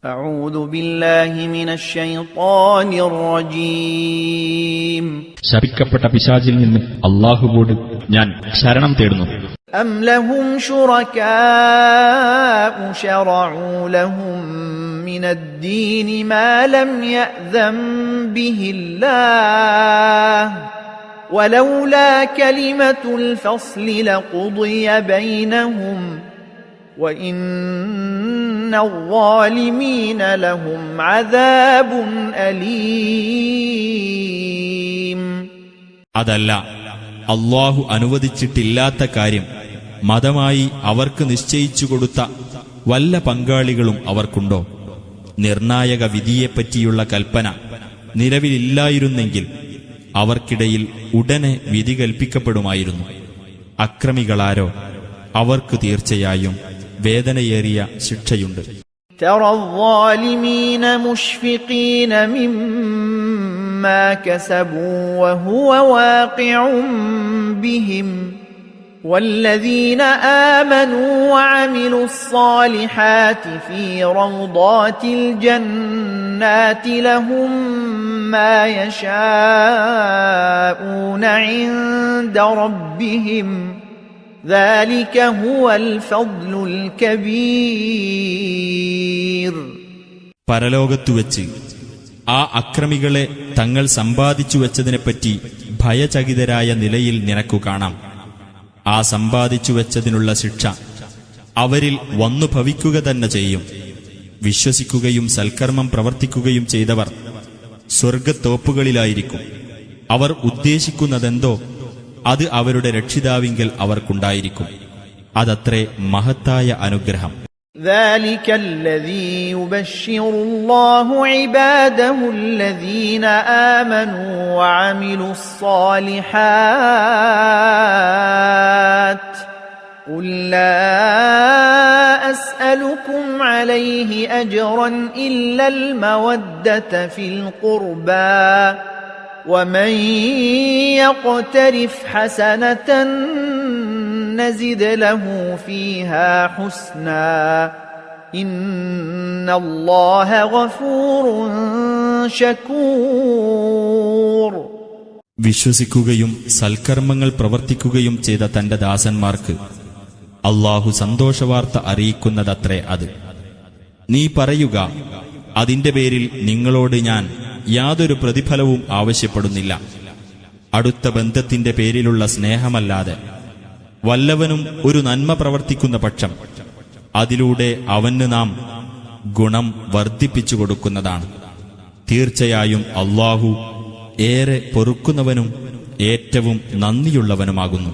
أعوذ بالله من الشيطان الرجيم ശപിക്കപ്പെട്ട പിശാചിൽ നിന്ന് അല്ലാഹുവോട് ഞാൻ ശരണം തേടുന്നു. أم لهم شركاء شرعوا لهم من الدين ما لم يأذن به الله ولولا كلمة الفصل لقضي بينهم وإن الظالمين لهم عذاب أليم. അതല്ല, അല്ലാഹു അനുവദിച്ചിട്ടില്ലാത്ത കാര്യം മതമായി അവർക്ക് നിശ്ചയിച്ചു കൊടുത്ത വല്ല പങ്കാളികളും അവർക്കുണ്ടോ? നിർണായക വിധിയെപ്പറ്റിയുള്ള കൽപ്പന നിലവിലില്ലായിരുന്നെങ്കിൽ അവർക്കിടയിൽ ഉടനെ വിധി കൽപ്പിക്കപ്പെടുമായിരുന്നു. അക്രമികളാരോ അവർക്ക് തീർച്ചയായും വേദനയേറിയ ശിക്ഷയുണ്ട്. ترى الظالمين مشفقين مما كسبوا وهو واقع بهم والذين آمنوا وعملوا الصالحات في روضات الجنات لهم ما يشاءون عند ربهم ذلك هو الفضل الكبير. പരലോകത്തുവെച്ച് ആ അക്രമികളെ തങ്ങൾ സമ്പാദിച്ചു വെച്ചതിനെപ്പറ്റി ഭയചകിതരായ നിലയിൽ നിനക്കു കാണാം. ആ സമ്പാദിച്ചു വെച്ചതിനുള്ള ശിക്ഷ അവരിൽ വന്നു ഭവിക്കുക തന്നെ ചെയ്യും. വിശ്വസിക്കുകയും സൽക്കർമ്മം പ്രവർത്തിക്കുകയും ചെയ്തവർ സ്വർഗത്തോപ്പുകളിലായിരിക്കും. അവർ ഉദ്ദേശിക്കുന്നതെന്തോ അത് അവരുടെ രക്ഷിതാവിങ്കൽ അവർക്കുണ്ടായിരിക്കും. അതത്രേ മഹത്തായ അനുഗ്രഹം. ذلك الذي يبشر الله عباده الذين آمنوا وعملوا الصالحات قل لا أسألكم عليه أجرا إلا المودة في القربى ومن يقترف حسنة نزد له فيها حسنا إن الله غفور شكور. വിശ്വസിക്കുകയും സൽക്കർമ്മങ്ങൾ പ്രവർത്തിക്കുകയും ചെയ്ത തന്റെ ദാസന്മാർക്ക് അല്ലാഹു സന്തോഷവാർത്ത അറിയിക്കുന്നതത്രേ അത്. നീ പറയുക, അതിന്റെ പേരിൽ നിങ്ങളോട് ഞാൻ യാതൊരു പ്രതിഫലവും ആവശ്യപ്പെടുന്നില്ല. അടുത്ത ബന്ധത്തിന്റെ പേരിലുള്ള സ്നേഹമല്ലാതെ വല്ലവനും ഒരു നന്മ പ്രവർത്തിക്കുന്ന പക്ഷം അതിലൂടെ അവന് നാം ഗുണം വർദ്ധിപ്പിച്ചു കൊടുക്കുന്നതാണ്. തീർച്ചയായും അല്ലാഹു ഏറെ പൊറുക്കുന്നവനും ഏറ്റവും നന്ദിയുള്ളവനുമാകുന്നു.